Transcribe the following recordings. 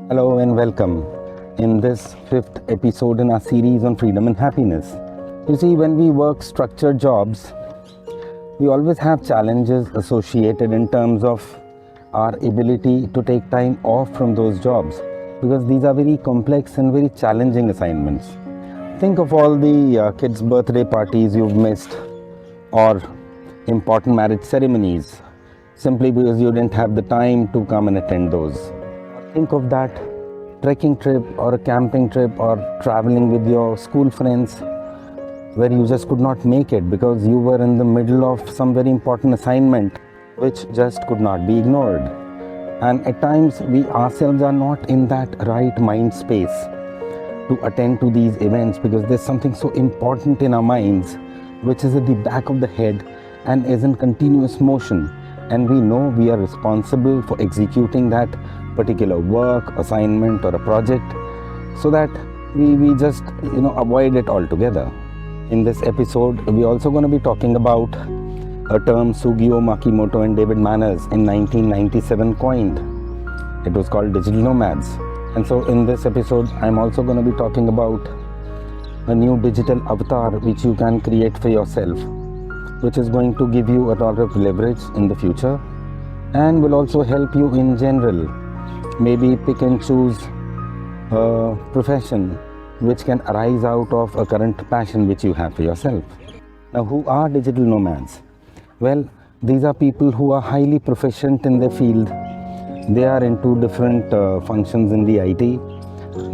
Hello and welcome in this fifth episode in our series on freedom and happiness. You see, when we work structured jobs, we always have challenges associated in terms of our ability to take time off from those jobs because these are very complex and very challenging assignments. Think of all the kids' birthday parties you've missed or important marriage ceremonies simply because you didn't have the time to come and attend those. Think of that trekking trip or a camping trip or traveling with your school friends where you just could not make it because you were in the middle of some very important assignment which just could not be ignored. And at times we ourselves are not in that right mind space to attend to these events because there's something so important in our minds which is at the back of the head and is in continuous motion, and we know we are responsible for executing that particular work, assignment or a project so that we just avoid it altogether. In this episode, we're also going to be talking about a term Sugio Makimoto and David Manners in 1997 coined. It was called digital nomads. And so in this episode, I'm also going to be talking about a new digital avatar which you can create for yourself, which is going to give you a lot of leverage in the future and will also help you in general. Maybe pick and choose a profession which can arise out of a current passion which you have for yourself. Now, who are digital nomads? Well, these are people who are highly proficient in their field. They are into different functions in the IT.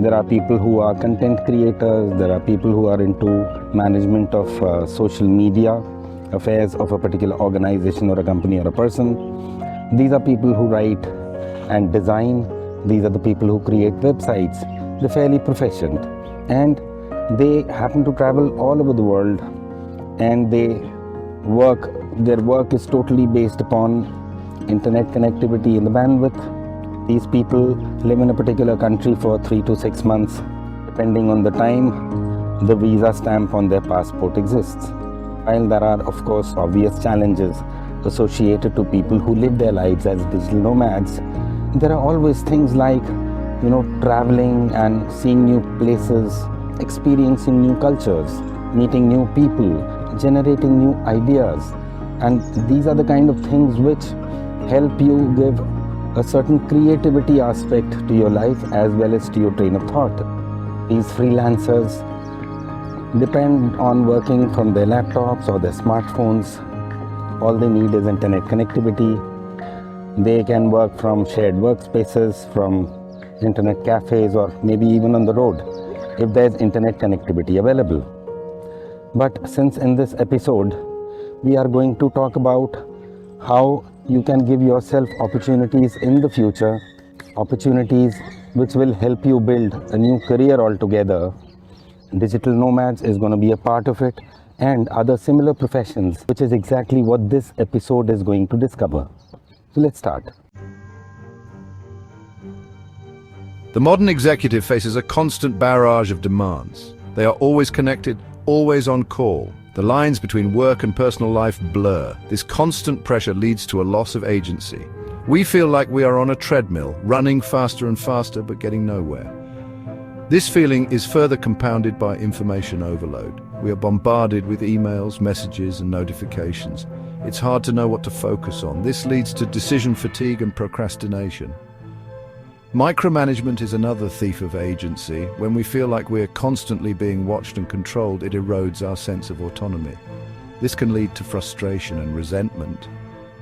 There are people who are content creators. There are people who are into management of social media affairs of a particular organization or a company or a person. These are people who write and design. These are the people who create websites. They're fairly proficient and they happen to travel all over the world, and their work is totally based upon internet connectivity and the bandwidth. These people live in a particular country for 3 to 6 months, depending on the time the visa stamp on their passport exists. While there are, of course, obvious challenges associated to people who live their lives as digital nomads, there are always things like, traveling and seeing new places, experiencing new cultures, meeting new people, generating new ideas. And these are the kind of things which help you give a certain creativity aspect to your life as well as to your train of thought. These freelancers depend on working from their laptops or their smartphones. All they need is internet connectivity. They can work from shared workspaces, from internet cafes, or maybe even on the road if there's internet connectivity available. But since in this episode we are going to talk about how you can give yourself opportunities in the future, opportunities which will help you build a new career altogether, digital nomads is going to be a part of it, and other similar professions, which is exactly what this episode is going to discover. So let's start. The modern executive faces a constant barrage of demands. They are always connected, always on call. The lines between work and personal life blur. This constant pressure leads to a loss of agency. We feel like we are on a treadmill, running faster and faster, but getting nowhere. This feeling is further compounded by information overload. We are bombarded with emails, messages, and notifications. It's hard to know what to focus on. This leads to decision fatigue and procrastination. Micromanagement is another thief of agency. When we feel like we're constantly being watched and controlled, it erodes our sense of autonomy. This can lead to frustration and resentment.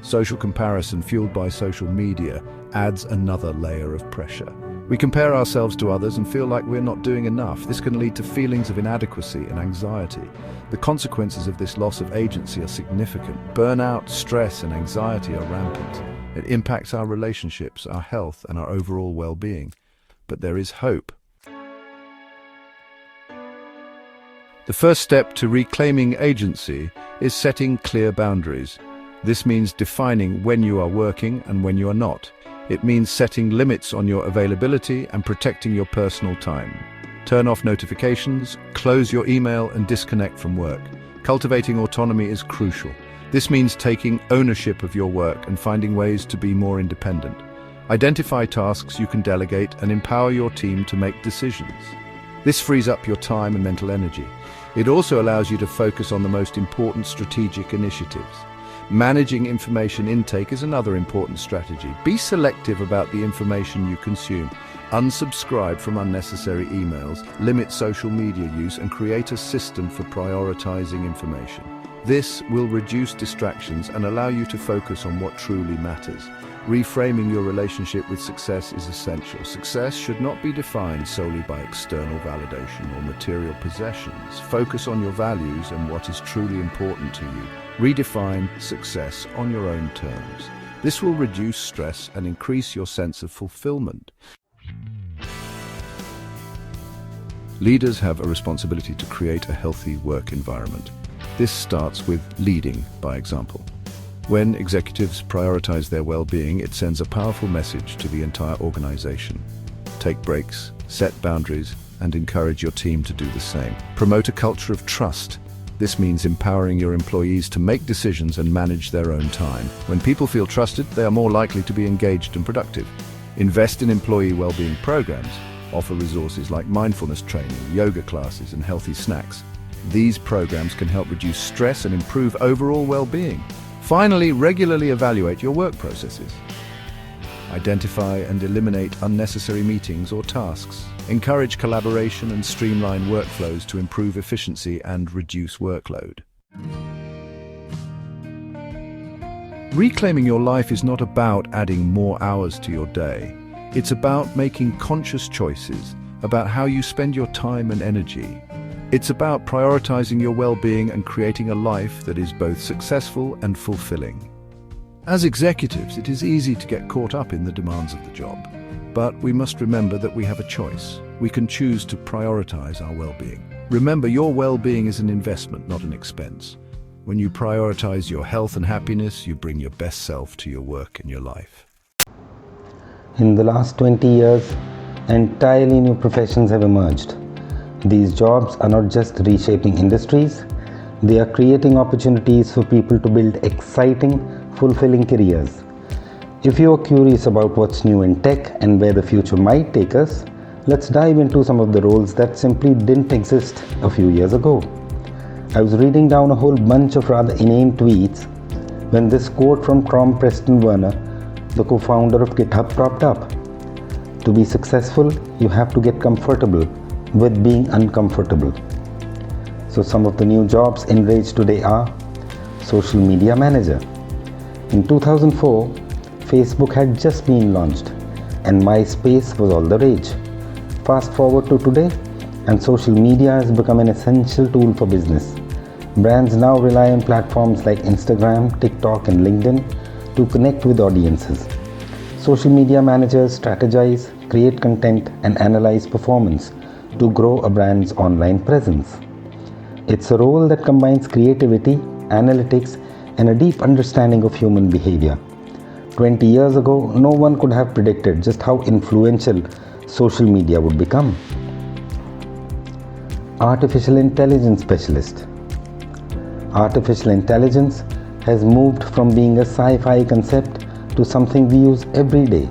Social comparison fueled by social media adds another layer of pressure. We compare ourselves to others and feel like we're not doing enough. This can lead to feelings of inadequacy and anxiety. The consequences of this loss of agency are significant. Burnout, stress, and anxiety are rampant. It impacts our relationships, our health, and our overall well-being. But there is hope. The first step to reclaiming agency is setting clear boundaries. This means defining when you are working and when you are not. It means setting limits on your availability and protecting your personal time. Turn off notifications, close your email, and disconnect from work. Cultivating autonomy is crucial. This means taking ownership of your work and finding ways to be more independent. Identify tasks you can delegate and empower your team to make decisions. This frees up your time and mental energy. It also allows you to focus on the most important strategic initiatives. Managing information intake is another important strategy. Be selective about the information you consume. Unsubscribe from unnecessary emails, limit social media use, and create a system for prioritizing information. This will reduce distractions and allow you to focus on what truly matters. Reframing your relationship with success is essential. Success should not be defined solely by external validation or material possessions. Focus on your values and what is truly important to you. Redefine success on your own terms. This will reduce stress and increase your sense of fulfillment. Leaders have a responsibility to create a healthy work environment. This starts with leading by example. When executives prioritize their well-being, it sends a powerful message to the entire organization. Take breaks, set boundaries, and encourage your team to do the same. Promote a culture of trust. This means empowering your employees to make decisions and manage their own time. When people feel trusted, they are more likely to be engaged and productive. Invest in employee well-being programs. Offer resources like mindfulness training, yoga classes, and healthy snacks. These programs can help reduce stress and improve overall well-being. Finally, regularly evaluate your work processes. Identify and eliminate unnecessary meetings or tasks. Encourage collaboration and streamline workflows to improve efficiency and reduce workload. Reclaiming your life is not about adding more hours to your day. It's about making conscious choices about how you spend your time and energy. It's about prioritizing your well-being and creating a life that is both successful and fulfilling. As executives, it is easy to get caught up in the demands of the job. But we must remember that we have a choice. We can choose to prioritize our well-being. Remember, your well-being is an investment, not an expense. When you prioritize your health and happiness, you bring your best self to your work and your life. In the last 20 years, entirely new professions have emerged. These jobs are not just reshaping industries, they are creating opportunities for people to build exciting, fulfilling careers. If you are curious about what's new in tech and where the future might take us, let's dive into some of the roles that simply didn't exist a few years ago. I was reading down a whole bunch of rather inane tweets when this quote from Tom Preston Werner, the co-founder of GitHub, cropped up. To be successful, you have to get comfortable with being uncomfortable. So some of the new jobs in rage today are social media manager. In 2004, Facebook had just been launched and MySpace was all the rage. Fast forward to today, and social media has become an essential tool for business. Brands now rely on platforms like Instagram, TikTok, and LinkedIn to connect with audiences. Social media managers strategize, create content, and analyze performance to grow a brand's online presence. It's a role that combines creativity, analytics, and a deep understanding of human behavior. 20 years ago, no one could have predicted just how influential social media would become. Artificial intelligence specialist. Artificial intelligence has moved from being a sci-fi concept to something we use every day.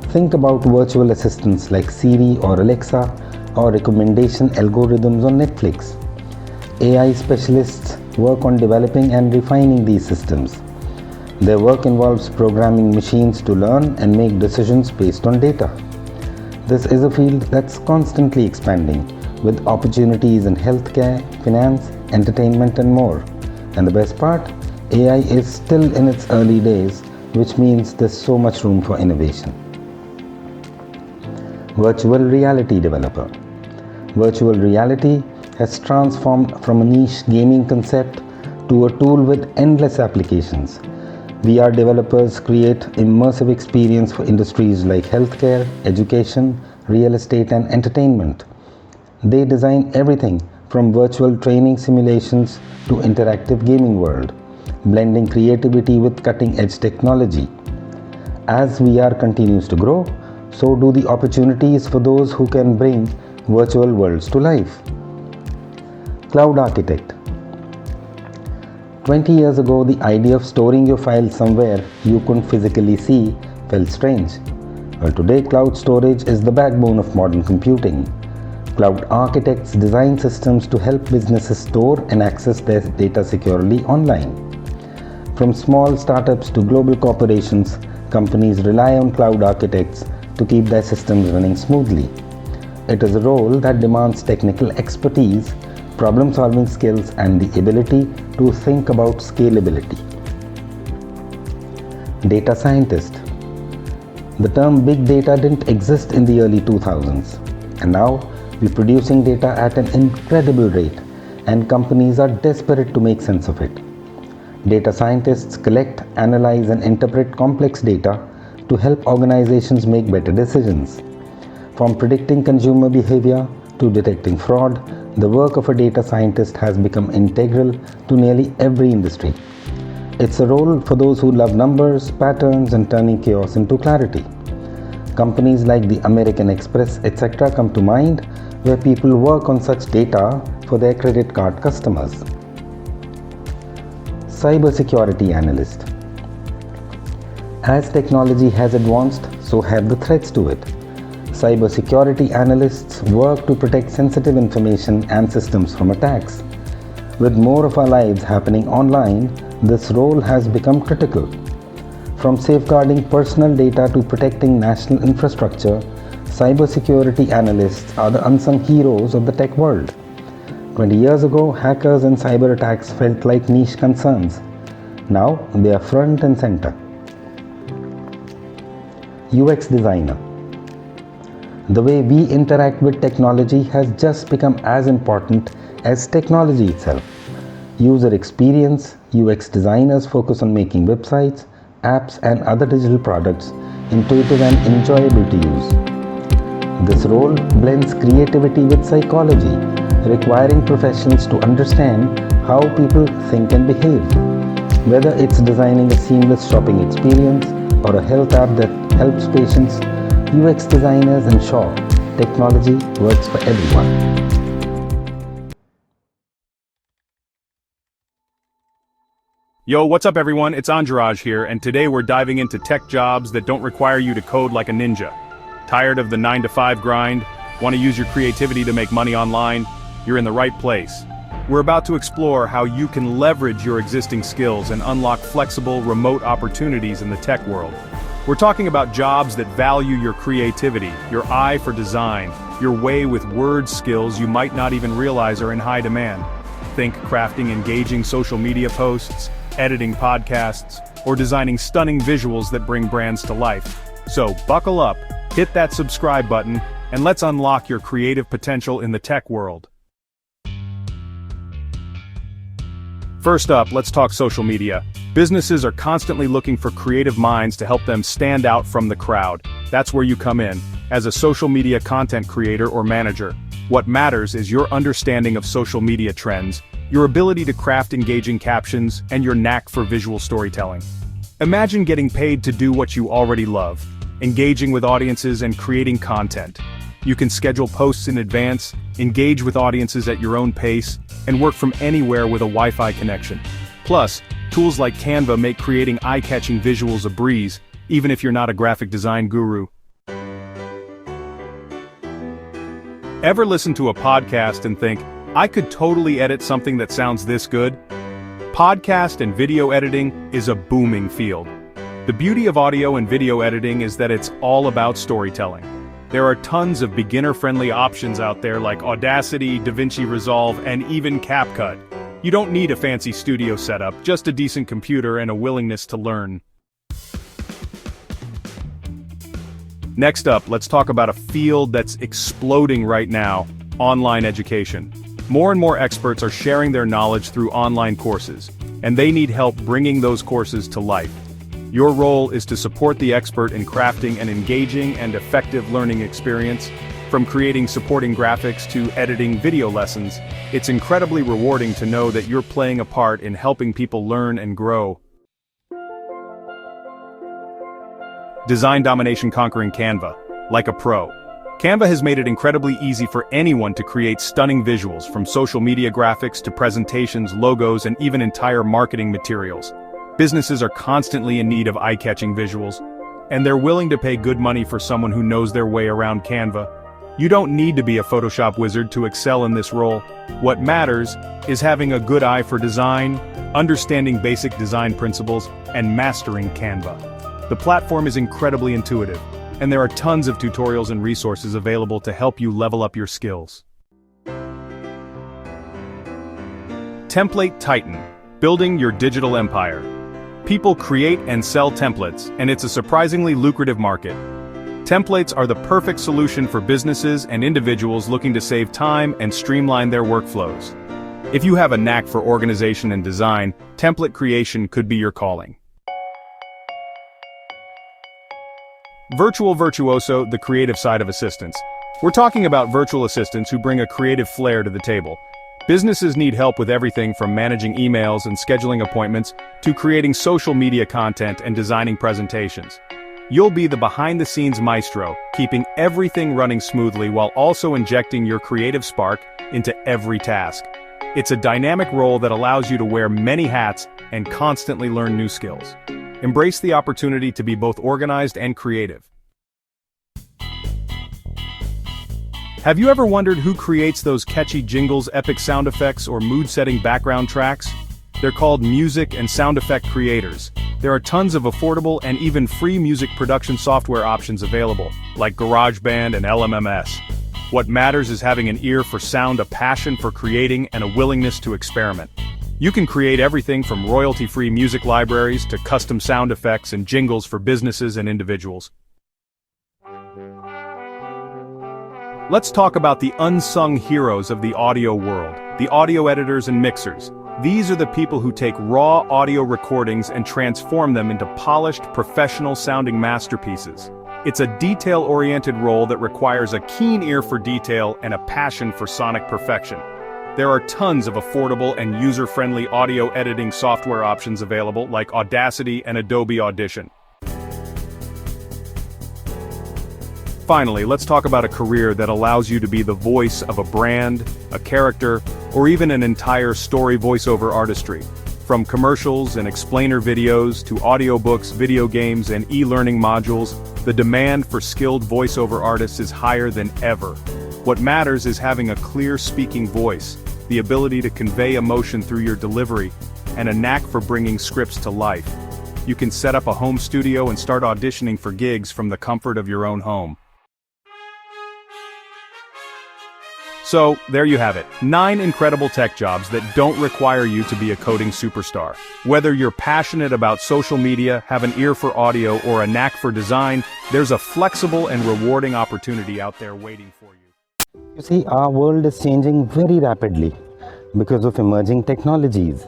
Think about virtual assistants like Siri or Alexa, or recommendation algorithms on Netflix. AI specialists work on developing and refining these systems. Their work involves programming machines to learn and make decisions based on data. This is a field that's constantly expanding, with opportunities in healthcare, finance, entertainment, and more. And the best part, AI is still in its early days, which means there's so much room for innovation. Virtual reality developer. Virtual reality has transformed from a niche gaming concept to a tool with endless applications. VR developers create immersive experience for industries like healthcare, education, real estate, and entertainment. They design everything from virtual training simulations to interactive gaming world, blending creativity with cutting-edge technology. As VR continues to grow, so do the opportunities for those who can bring virtual worlds to life. Cloud architect. 20 years ago, the idea of storing your files somewhere you couldn't physically see felt strange. Well, today cloud storage is the backbone of modern computing. Cloud architects design systems to help businesses store and access their data securely online. From small startups to global corporations, companies rely on cloud architects to keep their systems running smoothly. It is a role that demands technical expertise, problem-solving skills, and the ability to think about scalability. Data scientist. The term big data didn't exist in the early 2000s, and now we're producing data at an incredible rate, and companies are desperate to make sense of it. Data scientists collect, analyze, and interpret complex data to help organizations make better decisions. From predicting consumer behavior to detecting fraud, the work of a data scientist has become integral to nearly every industry. It's a role for those who love numbers, patterns, and turning chaos into clarity. Companies like the American Express, etc. come to mind, where people work on such data for their credit card customers. Cybersecurity analyst. As technology has advanced, so have the threats to it. Cybersecurity analysts work to protect sensitive information and systems from attacks. With more of our lives happening online, this role has become critical. From safeguarding personal data to protecting national infrastructure, cybersecurity analysts are the unsung heroes of the tech world. 20 years ago, hackers and cyber attacks felt like niche concerns. Now, they are front and center. UX designer. The way we interact with technology has just become as important as technology itself. User experience, UX designers focus on making websites, apps, and other digital products intuitive and enjoyable to use. This role blends creativity with psychology, requiring professionals to understand how people think and behave. Whether it's designing a seamless shopping experience or a health app that helps patients, UX designers ensure technology works for everyone. Yo, what's up everyone? It's Anjaraj here, and today we're diving into tech jobs that don't require you to code like a ninja. Tired of the 9-to-5 grind? Want to use your creativity to make money online? You're in the right place. We're about to explore how you can leverage your existing skills and unlock flexible, remote opportunities in the tech world. We're talking about jobs that value your creativity, your eye for design, your way with word skills you might not even realize are in high demand. Think crafting engaging social media posts, editing podcasts, or designing stunning visuals that bring brands to life. So buckle up, hit that subscribe button, and let's unlock your creative potential in the tech world. First up, let's talk social media. Businesses are constantly looking for creative minds to help them stand out from the crowd. That's where you come in, as a social media content creator or manager. What matters is your understanding of social media trends, your ability to craft engaging captions, and your knack for visual storytelling. Imagine getting paid to do what you already love, engaging with audiences and creating content. You can schedule posts in advance, engage with audiences at your own pace, and work from anywhere with a Wi-Fi connection. Plus, tools like Canva make creating eye-catching visuals a breeze, even if you're not a graphic design guru. Ever listen to a podcast and think, I could totally edit something that sounds this good? Podcast and video editing is a booming field. The beauty of audio and video editing is that it's all about storytelling. There are tons of beginner-friendly options out there like Audacity, Vinci Resolve, and even CapCut. You don't need a fancy studio setup, just a decent computer and a willingness to learn. Next up, let's talk about a field that's exploding right now, online education. More and more experts are sharing their knowledge through online courses, and they need help bringing those courses to life. Your role is to support the expert in crafting an engaging and effective learning experience. From creating supporting graphics to editing video lessons, it's incredibly rewarding to know that you're playing a part in helping people learn and grow. Design domination conquering Canva, like a pro. Canva has made it incredibly easy for anyone to create stunning visuals, from social media graphics to presentations, logos, and even entire marketing materials. Businesses are constantly in need of eye-catching visuals. and they're willing to pay good money for someone who knows their way around Canva. You don't need to be a Photoshop wizard to excel in this role. What matters is having a good eye for design, understanding basic design principles, and mastering Canva. The platform is incredibly intuitive, and there are tons of tutorials and resources available to help you level up your skills. Template Titan, building your digital empire. People create and sell templates, and it's a surprisingly lucrative market. Templates are the perfect solution for businesses and individuals looking to save time and streamline their workflows. If you have a knack for organization and design, template creation could be your calling. Virtual Virtuoso, the creative side of assistants. We're talking about virtual assistants who bring a creative flair to the table. Businesses need help with everything from managing emails and scheduling appointments to creating social media content and designing presentations. You'll be the behind-the-scenes maestro, keeping everything running smoothly while also injecting your creative spark into every task. It's a dynamic role that allows you to wear many hats and constantly learn new skills. Embrace the opportunity to be both organized and creative. Have you ever wondered who creates those catchy jingles, epic sound effects, or mood-setting background tracks? They're called music and sound effect creators. There are tons of affordable and even free music production software options available, like GarageBand and LMMS. What matters is having an ear for sound, a passion for creating, and a willingness to experiment. You can create everything from royalty-free music libraries to custom sound effects and jingles for businesses and individuals. Let's talk about the unsung heroes of the audio world, the audio editors and mixers. These are the people who take raw audio recordings and transform them into polished, professional-sounding masterpieces. It's a detail-oriented role that requires a keen ear for detail and a passion for sonic perfection. There are tons of affordable and user-friendly audio editing software options available, like Audacity and Adobe Audition. Finally, let's talk about a career that allows you to be the voice of a brand, a character, or even an entire story voiceover artistry. From commercials and explainer videos to audiobooks, video games, and e-learning modules, the demand for skilled voiceover artists is higher than ever. What matters is having a clear speaking voice, the ability to convey emotion through your delivery, and a knack for bringing scripts to life. You can set up a home studio and start auditioning for gigs from the comfort of your own home. So, there you have it, 9 incredible tech jobs that don't require you to be a coding superstar. Whether you're passionate about social media, have an ear for audio, or a knack for design, there's a flexible and rewarding opportunity out there waiting for you. You see, our world is changing very rapidly because of emerging technologies.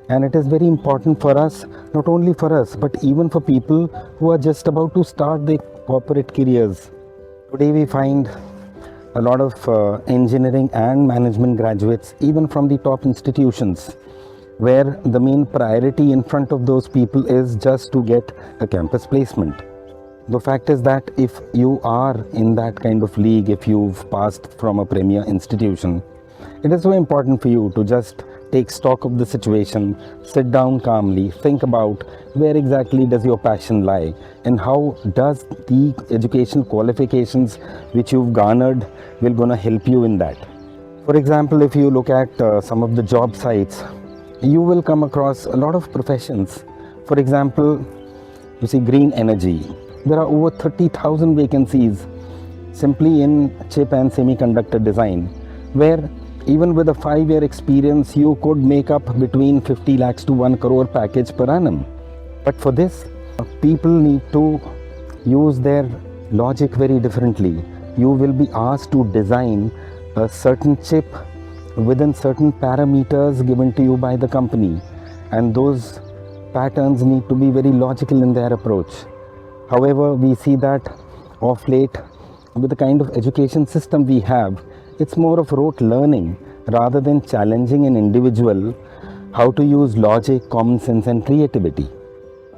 And it is very important for us, not only for us, but even for people who are just about to start their corporate careers. Today we find a lot of engineering and management graduates, even from the top institutions, where the main priority in front of those people is just to get a campus placement. The fact is that if you are in that kind of league, if you've passed from a premier institution, it is so important for you to just take stock of the situation, sit down calmly, think about where exactly does your passion lie and how does the educational qualifications which you've garnered will gonna help you in that. For example, if you look at some of the job sites, you will come across a lot of professions. For example, you see green energy. There are over 30,000 vacancies simply in chip and semiconductor design, where even with a 5-year experience, you could make up between 50 lakhs to 1 crore package per annum. But for this, people need to use their logic very differently. You will be asked to design a certain chip within certain parameters given to you by the company. And those patterns need to be very logical in their approach. However, we see that of late, with the kind of education system we have, it's more of rote learning rather than challenging an individual how to use logic, common sense and creativity.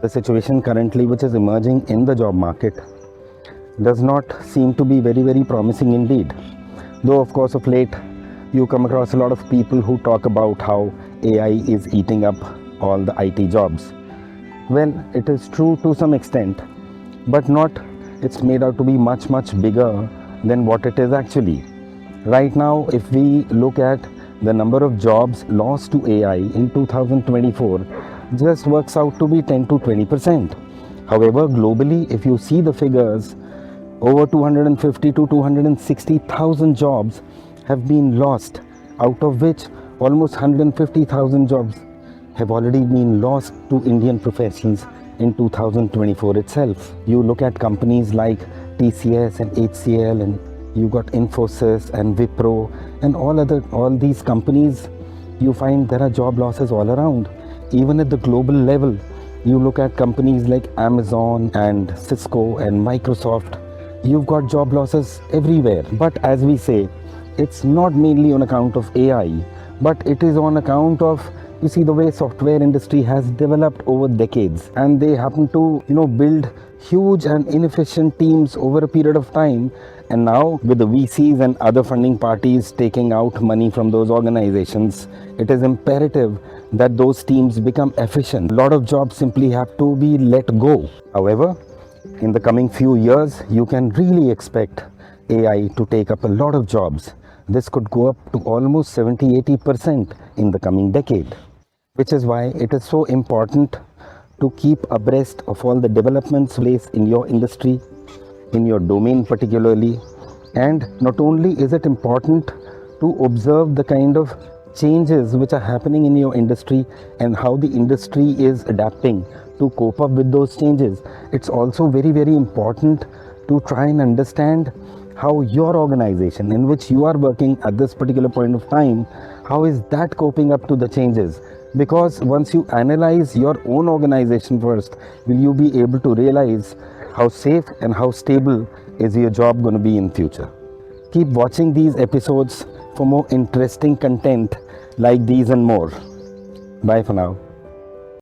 The situation currently which is emerging in the job market does not seem to be very promising indeed. Though of course of late you come across a lot of people who talk about how AI is eating up all the IT jobs. Well, it is true to some extent, but not, it's made out to be much bigger than what it is actually. Right now, if we look at the number of jobs lost to AI in 2024, just works out to be 10 to 20%. However, globally, if you see the figures, over 250 to 260,000 jobs have been lost, out of which almost 150,000 jobs have already been lost to Indian professions in 2024 itself. You look at companies like TCS and HCL, and you got Infosys and Wipro and all these companies, you find there are job losses all around. Even at the global level, you look at companies like Amazon and Cisco and Microsoft, you've got job losses everywhere. But as we say, it's not mainly on account of AI, but it is on account of, you see, the way software industry has developed over decades, and they happen to, build huge and inefficient teams over a period of time. And now with the VCs and other funding parties taking out money from those organizations, it is imperative that those teams become efficient. A lot of jobs simply have to be let go. However, in the coming few years, you can really expect AI to take up a lot of jobs. This could go up to almost 70-80% in the coming decade, which is why it is so important to keep abreast of all the developments place in your industry, in your domain particularly. And not only is it important to observe the kind of changes which are happening in your industry and how the industry is adapting to cope up with those changes, it's also very important to try and understand how your organization in which you are working at this particular point of time, how is that coping up to the changes? Because once you analyze your own organization first, will you be able to realize how safe and how stable is your job going to be in future. Keep watching these episodes for more interesting content like these and more. Bye for now.